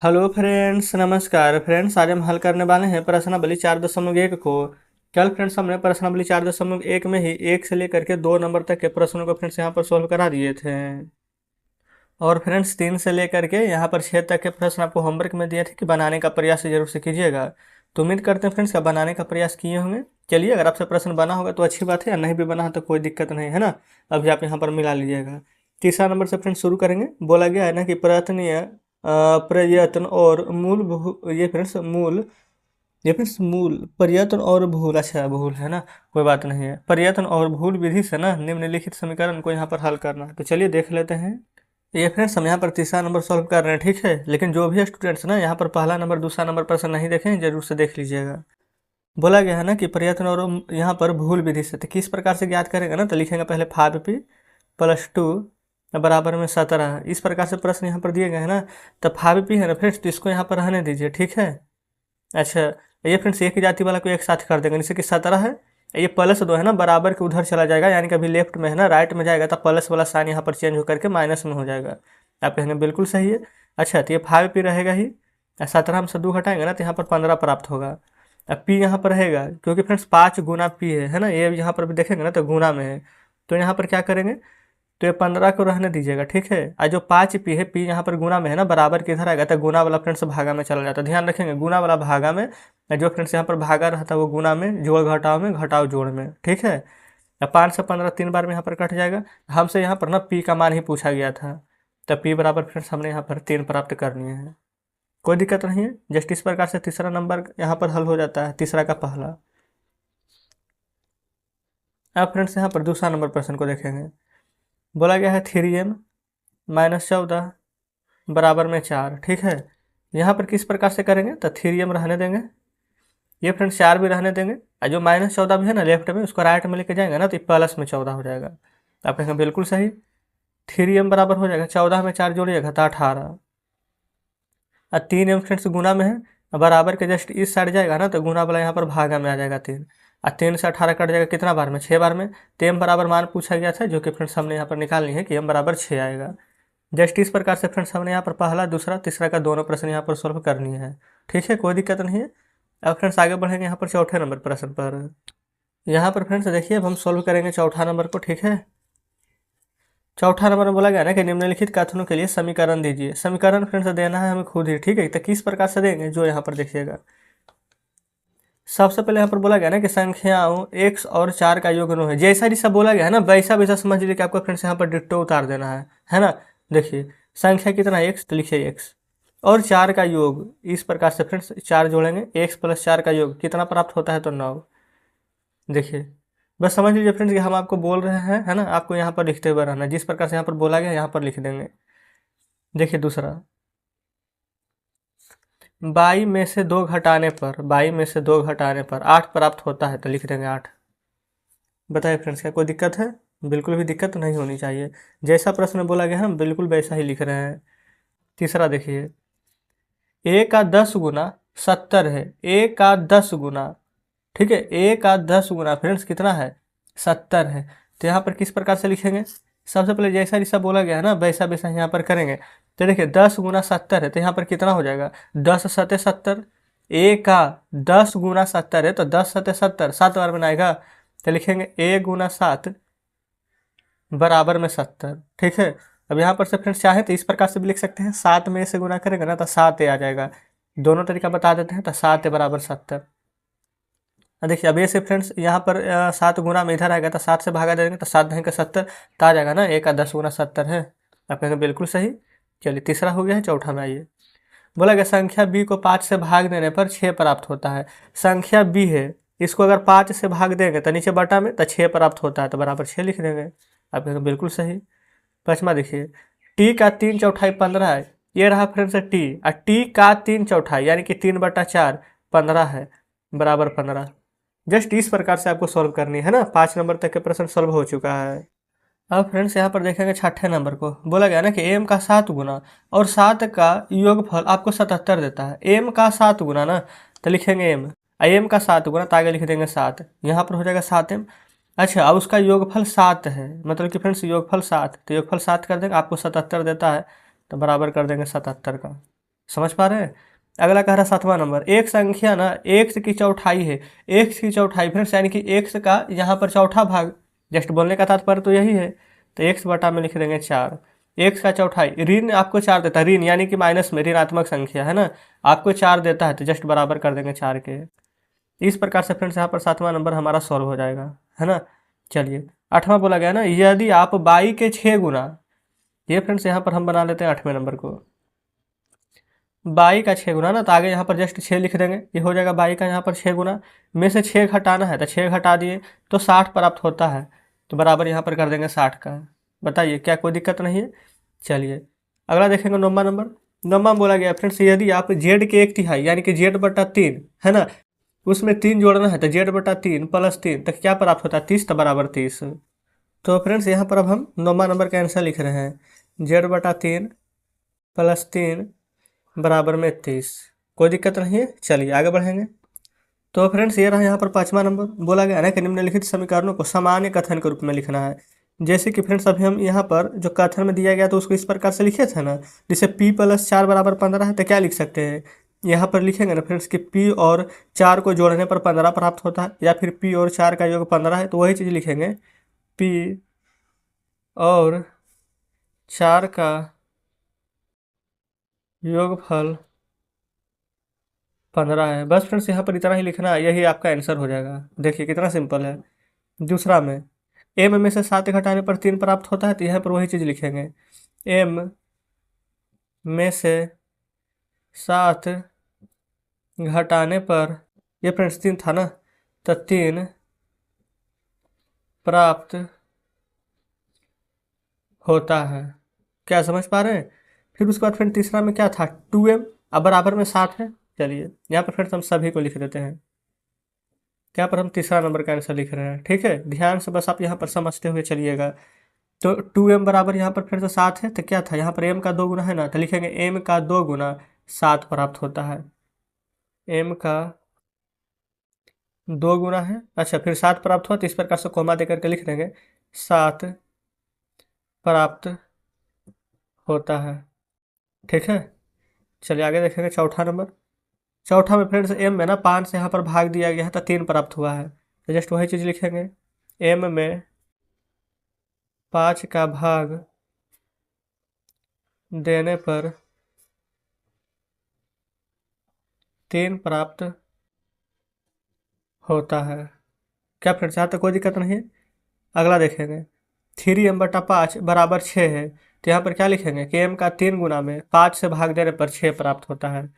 Hello friends, नमस्कार friends. आज हम हल करने वाले हैं प्रश्नावली 4.1 को। कल फ्रेंड्स हमने प्रश्नावली 4.1 में ही 1 से लेकर के 2 नंबर तक के प्रश्नों को फ्रेंड्स यहाँ पर सोल्व करा दिए थे। और फ्रेंड्स 3 से लेकर के यहाँ पर 6 तक के प्रश्न आपको होमवर्क में दिए थे कि बनाने का प्रयास जरूर से कीजिएगा। तो उम्मीद करते हैं फ्रेंड्स का बनाने का प्रयास किए होंगे। चलिए, अगर आपसे प्रश्न बना होगा तो अच्छी बात है, या नहीं भी बना है तो कोई दिक्कत नहीं है ना। अभी आप यहाँ पर मिला लीजिएगा। तीसरा नंबर से फ्रेंड्स शुरू करेंगे। बोला गया है ना कि प्रयत्न और मूल प्रयत्न और भूल, अच्छा भूल है ना, कोई बात नहीं है। प्रयत्न और भूल विधि से ना निम्नलिखित समीकरण को यहाँ पर हल करना है। तो चलिए देख लेते हैं। ये फ्रेंड्स हम यहाँ पर तीसरा नंबर सॉल्व कर रहे हैं, ठीक है। लेकिन जो भी स्टूडेंट्स ना यहाँ पर पहला नंबर दूसरा नंबर प्रश्न नहीं देखें, जरूर से देख लीजिएगा। बोला गया है ना कि प्रयत्न और यहाँ पर भूल विधि से, तो किस प्रकार से ज्ञात करेंगे ना, तो लिखेंगे पहले 5p + 2 बराबर में 17। इस प्रकार से प्रश्न यहाँ पर दिए गए हैं ना। तो 5p है ना फ्रेंड्स, तो इसको यहाँ पर रहने दीजिए, ठीक है। अच्छा, ये फ्रेंड्स एक ही जाति वाला को एक साथ कर देंगे, जैसे कि 17 है, ये +2 है ना, बराबर के उधर चला जाएगा, यानी कि अभी लेफ्ट में है ना, राइट में जाएगा तो प्लस वाला साइन यहाँ पर चेंज होकर के माइनस में हो जाएगा। आप कहेंगे बिल्कुल सही है। अच्छा, तो ये 5p रहेगा ही, 17 हम से 2 हटाएंगे ना तो यहाँ पर 15 प्राप्त होगा। अब p यहाँ पर रहेगा, क्योंकि फ्रेंड्स 5 गुना p है ना, ये यहाँ पर भी देखेंगे ना तो गुना में है। तो यहाँ पर क्या करेंगे, तो ये 15 को रहने दीजिएगा, ठीक है। और जो 5p है, p यहाँ पर गुना में है ना, बराबर के इधर आएगा तो गुना वाला फ्रेंड्स भागा में चला जाता है। ध्यान रखेंगे, गुना वाला भागा में, जो फ्रेंड्स यहाँ पर भागा रहता है वो गुना में, जोड़ घटाव में, घटाव जोड़ में, ठीक है। अब 5 से 15 3 बार में यहाँ पर कट जाएगा। हमसे यहाँ पर ना p का मान ही पूछा गया था, तो p बराबर फ्रेंड्स हमने यहाँ पर 3 प्राप्त करनी है। कोई दिक्कत नहीं है। जस्ट इस प्रकार से तीसरा नंबर यहाँ पर हल हो जाता है, तीसरा का पहला। अब फ्रेंड्स यहाँ पर दूसरा नंबर प्रश्न को देखेंगे। बोला गया है 3m - 14 बराबर में 4, ठीक है। यहाँ पर किस प्रकार से करेंगे, तो 3m रहने देंगे, ये फ्रेंड्स 4 भी रहने देंगे, और जो -14 भी है ना लेफ्ट में, उसको राइट में लेके जाएंगे ना तो प्लस में 14 हो जाएगा। तो आप कहेंगे बिल्कुल सही। 3m बराबर हो जाएगा, 14 में 4 जोड़िएगा तो 18, और 3m फ्रेंड्स गुना में है, बराबर के जस्ट इस साइड जाएगा ना तो गुना वाला यहाँ पर भागा में आ जाएगा 3, और 3 से 18 कट जाएगा कितना बार में, 6 बार में। तो m बराबर मान पूछा गया था, जो कि फ्रेंड्स हमने यहाँ पर निकालनी है कि m बराबर 6 आएगा। जस्ट इस प्रकार से फ्रेंड्स हमने यहाँ पर पहला दूसरा तीसरा का दोनों प्रश्न यहाँ पर सॉल्व करनी है, ठीक है, कोई दिक्कत नहीं है। अब फ्रेंड्स आगे बढ़ेंगे यहाँ पर चौथे नंबर प्रश्न पर। यहाँ पर फ्रेंड्स देखिए, अब हम सॉल्व करेंगे चौथा नंबर को, ठीक है। चौथा नंबर में बोला गया ना कि निम्नलिखित कथनों के लिए समीकरण दीजिए। समीकरण फ्रेंड्स देना है हमें खुद ही, ठीक है। तो किस प्रकार से देंगे, जो यहाँ पर देखिएगा। सबसे पहले यहाँ पर बोला गया ना कि संख्याओं x और 4 का योग 9 है। जैसा जैसा बोला गया है ना, वैसा वैसा समझ लीजिए कि आपको फ्रेंड्स यहाँ पर डिट्टो उतार देना है ना। देखिए संख्या कितना x, तो लिखिए x और 4 का योग, इस प्रकार से फ्रेंड्स 4 जोड़ेंगे, x + 4 का योग कितना प्राप्त होता है, तो 9। देखिए बस समझ लीजिए फ्रेंड्स कि हम आपको बोल रहे हैं, है ना, आपको यहाँ पर लिखते हुए रहना, जिस प्रकार से यहाँ पर बोला गया यहाँ पर लिख देंगे। देखिए दूसरा, 22 में से 2 घटाने पर, 22 में से 2 घटाने पर 8 प्राप्त होता है, तो लिख देंगे 8। बताइए फ्रेंड्स, क्या कोई दिक्कत है? बिल्कुल भी दिक्कत नहीं होनी चाहिए। जैसा प्रश्न बोला गया हम बिल्कुल वैसा ही लिख रहे हैं। तीसरा देखिए, a का 10 गुना 70 है, a का 10 गुना, ठीक है, a का 10 गुना फ्रेंड्स कितना है, 70 है। तो यहाँ पर किस प्रकार से लिखेंगे, सबसे पहले जैसा जैसा बोला गया है ना वैसा वैसा यहाँ पर करेंगे। तो देखिए 10 गुना 70 है, तो यहाँ पर कितना हो जाएगा, 10 सत्ते 70, a का 10 गुना 70 है, तो 10 सत्ते 70, 7 बार में आएगा। तो लिखेंगे a गुना 7 बराबर में 70, ठीक है। अब यहाँ पर से फ्रेंड्स चाहे तो इस प्रकार से भी लिख सकते हैं, 7 में से गुना करेंगे ना तो 7a आ जाएगा। दोनों तरीका बता देते हैं, तो 7a बराबर 70। देखिए अब ये से फ्रेंड्स यहाँ पर 7 गुना में इधर आएगा तो 7 से भागा देंगे, तो 7 नहीं का 70, तो आ जाएगा ना, a का 10 गुना 70 है। आप कहेंगे बिल्कुल सही। चलिए तीसरा हो गया है, चौथा में आइए। बोला गया संख्या b को 5 से भाग देने पर 6 प्राप्त होता है। संख्या b है, इसको अगर 5 से भाग देंगे तो नीचे बटा में तो 6 प्राप्त होता है, तो बराबर 6 लिख देंगे। आप कहेंगे बिल्कुल सही। पाँचवा देखिए, t का 3/4 15 है, ये रहा फ्रेंड्स t, और t का 3/4 यानी कि 3/4 15 है, बराबर 15। जस्ट इस प्रकार से आपको सॉल्व करनी है ना। 5 नंबर तक के प्रश्न सॉल्व हो चुका है। अब फ्रेंड्स यहाँ पर देखेंगे छठे नंबर को। बोला गया ना कि m का 7 गुना और 7 का योगफल आपको 77 देता है। m का 7 गुना ना, तो लिखेंगे m, m का 7 गुना, तो आगे लिख देंगे 7, यहाँ पर हो जाएगा 7m। अच्छा, अब उसका योगफल 7 है, मतलब कि फ्रेंड्स योगफल 7, तो योगफल 7 कर देंगे, आपको 77 देता है, तो बराबर कर देंगे 77 का। समझ पा रहे हैं। अगला कह रहा है 7वां नंबर, एक संख्या ना x की चौथाई है। x की चौथाई फ्रेंड्स यानी कि x का यहाँ पर चौथा भाग, जस्ट बोलने का तात्पर्य तो यही है। तो x बटा में लिख देंगे 4, x का चौथाई। ऋण आपको 4 देता है, ऋण यानी कि माइनस में, ऋणात्मक संख्या है ना, आपको 4 देता है तो जस्ट बराबर कर देंगे 4 के। इस प्रकार से फ्रेंड्स यहाँ पर 7वां नंबर हमारा सॉल्व हो जाएगा, है ना। चलिए 8वां बोला गया ना, यदि आप 22 के 6 गुना, ये फ्रेंड्स यहाँ पर हम बना लेते हैं 8वें नंबर को। 22 का 6 गुना ना, तो आगे यहाँ पर जस्ट 6 लिख देंगे, ये हो जाएगा 22 का यहाँ पर 6 गुना में से 6 घटाना है तो 6 घटा दिए तो 60 प्राप्त होता है, तो बराबर यहाँ पर कर देंगे 60 का। बताइए क्या कोई दिक्कत नहीं है। चलिए अगला देखेंगे 9वां नंबर। 9वां बोला गया फ्रेंड्स, यदि आप जेड के 1/3 यानी कि जेड बटा 3 है ना, उसमें 3 जोड़ना है तो जेड बटा 3 प्लस 3 तो क्या प्राप्त होता है 30, तो बराबर 30। तो फ्रेंड्स यहाँ पर अब हम 9वां नंबर का आंसर लिख रहे हैं, जेड बटा 3 प्लस 3 बराबर में 30। कोई दिक्कत नहीं है। चलिए आगे बढ़ेंगे। तो फ्रेंड्स ये रहा यहाँ पर 5वां नंबर, बोला गया है ना कि निम्नलिखित समीकरणों को सामान्य कथन के रूप में लिखना है। जैसे कि फ्रेंड्स अभी हम यहाँ पर जो कथन में दिया गया तो उसको इस प्रकार से लिखे थे ना, जैसे p + 4 बराबर 15 है तो क्या लिख सकते हैं, यहाँ पर लिखेंगे ना फ्रेंड्स कि p और 4 को जोड़ने पर 15 प्राप्त होता है, या फिर p और 4 का योग 15 है तो वही चीज़ लिखेंगे, p और 4 का योगफल 15 है। बस फ्रेंड्स यहाँ पर इतना ही लिखना है, यही आपका आंसर हो जाएगा। देखिए कितना सिंपल है। दूसरा में m में से 7 घटाने पर 3 प्राप्त होता है तो यहाँ पर वही चीज़ लिखेंगे, m में से 7 घटाने पर, ये फ्रेंड्स 3 था ना, तो 3 प्राप्त होता है। क्या समझ पा रहे हैं। फिर उसके बाद फ्रेंड तीसरा में क्या था, 2m अब बराबर में 7 है। चलिए यहाँ पर फ्रेंड्स हम सभी को लिख देते हैं, यहाँ पर हम तीसरा नंबर का आंसर लिख रहे हैं। ठीक है, ध्यान से बस आप यहाँ पर समझते हुए चलिएगा। तो 2m बराबर यहाँ पर फिर से 7 है, तो क्या था यहाँ पर m का 2 गुना है ना, तो लिखेंगे m का 2 गुना 7 प्राप्त होता है। m का 2 गुना है, अच्छा फिर 7 प्राप्त हुआ तो इस प्रकार से कोमा देकर के लिख देंगे 7 प्राप्त होता है। ठीक है, चलिए आगे देखेंगे चौथा नंबर। चौथा में फ्रेंड्स m में ना 5 से यहाँ पर भाग दिया गया है तो 3 प्राप्त हुआ है, तो जस्ट वही चीज़ लिखेंगे, m में 5 का भाग देने पर 3 प्राप्त होता है। क्या फ्रेंड्स यहाँ तक कोई दिक्कत नहीं है। अगला देखेंगे 3m बटा 5 बराबर 6 है, तो यहाँ पर क्या लिखेंगे कि m का 3 गुना में 5 से भाग देने पर 6 प्राप्त होता है।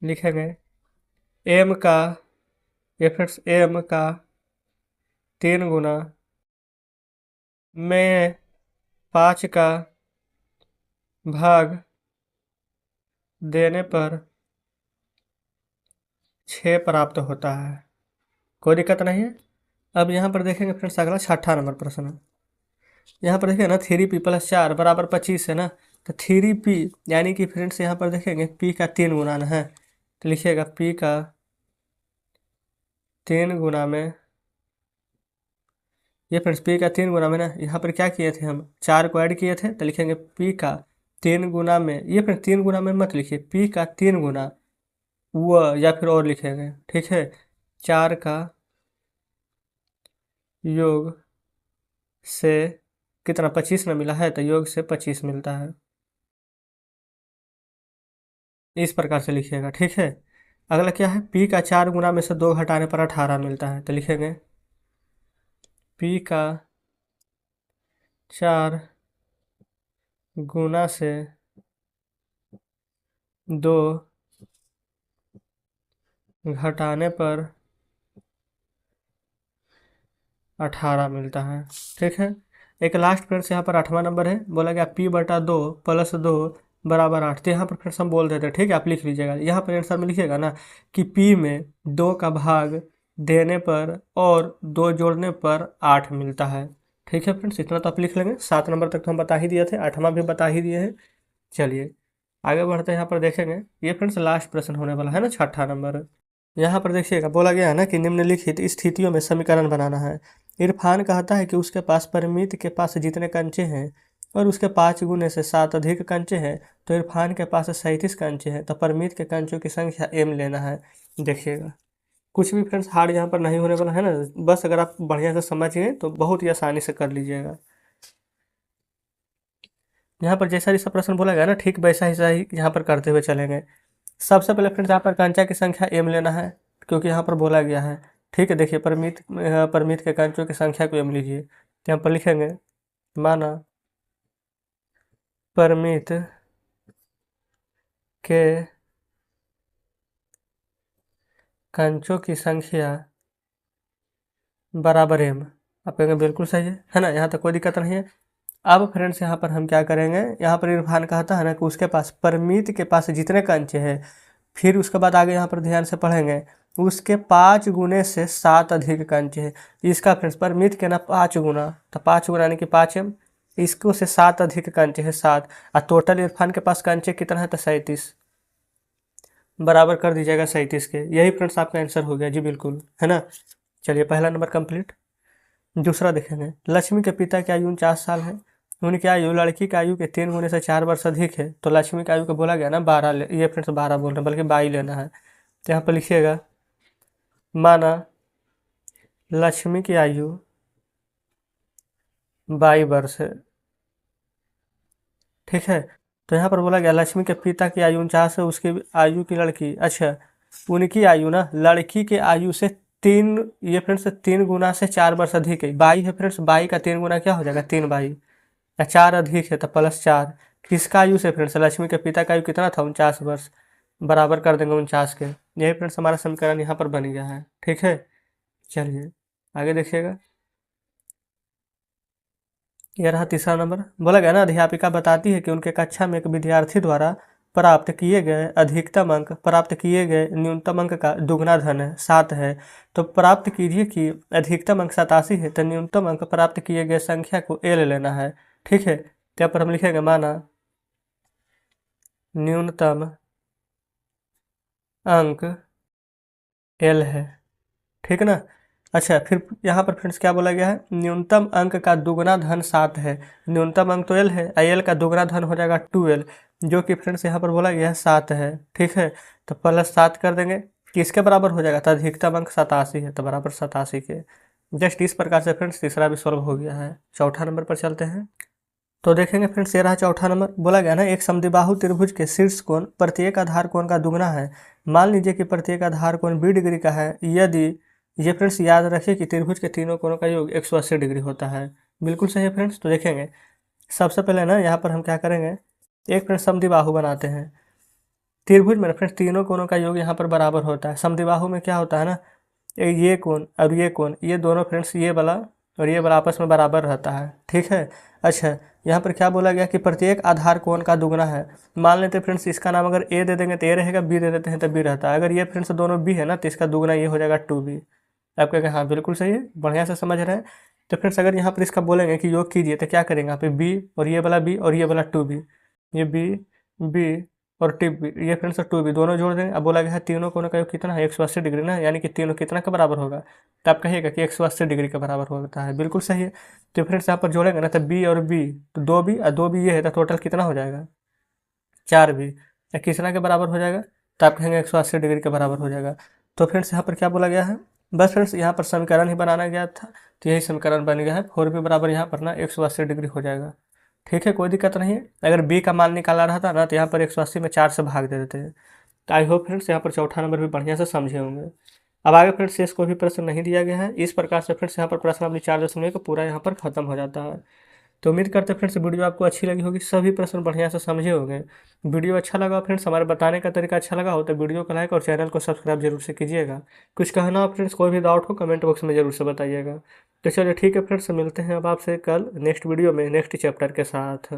लिखेंगे m का, ये फ्रेंड्स m का 3 गुना में 5 का भाग देने पर 6 प्राप्त होता है। कोई दिक्कत नहीं है। अब यहाँ पर देखेंगे फ्रेंड्स अगला 6ठा नंबर प्रश्न। यहाँ पर देखिए ना 3p + 4 बराबर 25 है ना, तो 3p यानी कि फ्रेंड्स यहाँ पर देखेंगे p का 3 गुना है, तो लिखिएगा p का 3 गुना में, ये फ्रेंड्स p का 3 गुना में ना, यहाँ पर क्या किए थे हम 4 को ऐड किए थे, तो लिखेंगे p का 3 गुना में, ये फ्रेंड्स 3 गुना में मत लिखिए, p का 3 गुना व या फिर और लिखेंगे। ठीक है, 4 का योग से कितना 25 ना मिला है, तो योग से 25 मिलता है, इस प्रकार से लिखिएगा। ठीक है, अगला क्या है, p का 4 गुना में से 2 घटाने पर 18 मिलता है, तो लिखेंगे p का 4 गुना से 2 घटाने पर 18 मिलता है। ठीक है, एक लास्ट फ्रेंड्स यहाँ पर 8वां नंबर है, बोला गया p बटा 2 + 2 बराबर 8, तो यहाँ पर फ्रेंड्स हम बोल देते हैं। ठीक है, आप लिख लीजिएगा, यहाँ पर आंसर में लिखिएगा ना कि p में 2 का भाग देने पर और 2 जोड़ने पर 8 मिलता है। ठीक है फ्रेंड्स, इतना तो आप लिख लेंगे। 7 नंबर तक तो हम बता ही दिए थे, 8वां भी बता ही दिए हैं। चलिए आगे बढ़ते हैं, यहाँ पर देखेंगे ये फ्रेंड्स लास्ट प्रश्न होने वाला है ना, 6ठा नंबर। यहाँ पर देखिएगा बोला गया है ना कि निम्नलिखित स्थितियों में समीकरण बनाना है। इरफान कहता है कि उसके पास, परमीत के पास जितने कंचे हैं और उसके 5 गुने से 7 अधिक कंचे हैं, तो इरफान के पास 37 कंचे हैं, तो परमीत के कंचों की संख्या m लेना है। देखिएगा कुछ भी फ्रेंड्स हार्ड यहाँ पर नहीं होने वाला है ना, बस अगर आप बढ़िया से समझ गए तो बहुत ही आसानी से कर लीजिएगा। यहाँ पर जैसा जैसा प्रश्न बोला गया ना, ठीक वैसा ही यहाँ पर करते हुए चलेंगे। सबसे पहले फ्रेंड्स यहाँ पर कंचा की संख्या m लेना है, क्योंकि यहाँ पर बोला गया है। ठीक है, देखिए परमीत के कंचों की संख्या को m लीजिए, तो यहाँ पर लिखेंगे माना परमीत के कंचों की संख्या बराबर m। आप कहेंगे बिल्कुल सही है ना, यहाँ तक कोई दिक्कत नहीं है। अब फ्रेंड्स यहाँ पर हम क्या करेंगे, यहाँ पर इरफान कहता है ना कि उसके पास परमीत के पास जितने कंचे हैं, फिर उसके बाद आगे यहाँ पर ध्यान से पढ़ेंगे, उसके 5 गुने से 7 अधिक कंचे हैं। इसका फ्रेंड्स परमीत के ना 5 गुना, तो 5 गुना यानी कि 5m, इसको से 7 अधिक कंचे है 7, और टोटल इरफान के पास कंचे कितना है तो 37, बराबर कर दीजिएगा 37 के। यही फ्रेंड्स आपका आंसर हो गया जी, बिल्कुल है ना। चलिए पहला नंबर कंप्लीट। दूसरा देखेंगे, लक्ष्मी के पिता की आयु 49 साल है, उनकी आयु लड़की की आयु के 3 गुने से 4 वर्ष अधिक है, तो लक्ष्मी की आयु को बोला गया ना 12, ये फ्रेंड्स 12 बोल रहे हैं बल्कि 22 लेना है। तो यहाँ पर लिखिएगा माना लक्ष्मी की आयु 22 वर्ष है। ठीक है, तो यहाँ पर बोला गया लक्ष्मी के पिता की आयु 49 है, उसकी आयु की लड़की, अच्छा उनकी आयु ना लड़की के आयु से 3, ये फ्रेंड्स 3 गुना से 4 वर्ष अधिक है। 22 है फ्रेंड्स, 22 का 3 गुना क्या हो जाएगा 3/22, या 4 अधिक है तो +4। किसका आयु से फ्रेंड्स, लक्ष्मी के पिता का आयु कितना था 49 वर्ष, बराबर कर देंगे 49 के। यही फ्रेंड्स हमारा समीकरण यहाँ पर बन गया है। ठीक है, चलिए आगे देखिएगा। यह रहा तीसरा नंबर, बोला गया ना अध्यापिका बताती है कि उनके कक्षा में एक विद्यार्थी द्वारा प्राप्त किए गए अधिकतम अंक प्राप्त किए गए न्यूनतम अंक का दुगना धन है 7 है, तो प्राप्त कीजिए कि अधिकतम अंक 87 है, तो न्यूनतम अंक प्राप्त किए गए संख्या को l लेना है। ठीक है, तो यहाँ पर हम लिखेंगे माना न्यूनतम अंक l है। ठीक ना, अच्छा फिर यहाँ पर फ्रेंड्स क्या बोला गया है, न्यूनतम अंक का दुगना धन 7 है, न्यूनतम अंक तो l है, l का दुगना धन हो जाएगा 2l, जो कि फ्रेंड्स यहाँ पर बोला गया है 7 है। ठीक है, तो +7 कर देंगे, किसके बराबर हो जाएगा, तो अधिकतम अंक 87 है, तो बराबर 87 के। जस्ट इस प्रकार से फ्रेंड्स तीसरा भी सॉल्व हो गया है। चौथा नंबर पर चलते हैं, तो देखेंगे फ्रेंड्स ये रहा चौथा नंबर। बोला गया ना एक समद्विबाहु त्रिभुज के शीर्ष कोण प्रत्येक आधार कोण का दुगना है। मान लीजिए कि प्रत्येक आधार कोण 20 डिग्री का है, यदि ये फ्रेंड्स याद रखिए कि त्रिभुज के तीनों कोणों का योग 180 डिग्री होता है। बिल्कुल सही है फ्रेंड्स। तो देखेंगे सबसे पहले ना यहाँ पर हम क्या करेंगे, एक फ्रेंड्स समद्विबाहु बनाते हैं। त्रिभुज में फ्रेंड्स तीनों कोणों का योग यहाँ पर बराबर होता है। समद्विबाहु में क्या होता है ना, ये कोण और ये कोण, ये दोनों फ्रेंड्स ये वाला और ये वाला आपस में बराबर रहता है। ठीक है, अच्छा यहाँ पर क्या बोला गया कि प्रत्येक आधार कोण का दुगना है। मान लेते हैं फ्रेंड्स इसका नाम अगर ए दे देंगे तो ए रहेगा, बी दे देते हैं तो बी रहता है। अगर ये फ्रेंड्स दोनों बी है ना तो इसका दुगना ये हो जाएगा 2b। आप कहेंगे हाँ बिल्कुल सही है, बढ़िया से समझ रहे हैं। तो फ्रेंड्स अगर यहाँ पर इसका बोलेंगे कि योग कीजिए तो क्या करेंगे, यहाँ पे बी और ये वाला बी और ये वाला 2b, ये बी और टिप ये फ्रेंड्स 2b दोनों जोड़ देंगे। अब बोला गया है तीनों कोणों का योग कितना है 180 डिग्री ना, यानी कि तीनों कितना के बराबर होगा, तो आप कहिएगा कि 180 डिग्री के बराबर होता है। बिल्कुल सही है। तो फ्रेंड्स यहाँ पर जोड़ेंगे ना तो बी और बी, तो 2b और 2b ये है, तो टोटल कितना हो जाएगा 4b, या कितना के बराबर हो जाएगा, तो आप कहेंगे 180 डिग्री के बराबर हो जाएगा। तो फ्रेंड्स यहाँ पर क्या बोला गया है, बस फ्रेंड्स यहाँ पर समीकरण ही बनाना गया था, तो यही समीकरण बन गया है। 4b बराबर यहाँ पर ना 180 डिग्री हो जाएगा। ठीक है, कोई दिक्कत नहीं है। अगर बी का मान निकाला रहता ना तो यहाँ पर 180 में 4 से भाग दे देते हैं। तो आई होप फ्रेंड्स यहाँ पर चौथा नंबर भी बढ़िया से समझे होंगे। अब आगे फ्रेंड्स शेष कोई भी प्रश्न नहीं दिया गया है। इस प्रकार से फ्रेंड्स यहाँ पर प्रश्न अपनी 4.1 पूरा यहाँ पर खत्म हो जाता है। तो उम्मीद करते हैं फ्रेंड्स वीडियो आपको अच्छी लगी होगी, सभी प्रश्न बढ़िया से समझे होंगे। वीडियो अच्छा लगा फ्रेंड्स, हमारे बताने का तरीका अच्छा लगा हो तो वीडियो को लाइक और चैनल को सब्सक्राइब जरूर से कीजिएगा। कुछ कहना हो फ्रेंड्स, कोई भी डाउट हो कमेंट बॉक्स में जरूर से बताइएगा। तो चलिए ठीक है फ्रेंड्स, मिलते हैं अब आपसे कल नेक्स्ट वीडियो में नेक्स्ट चैप्टर के साथ।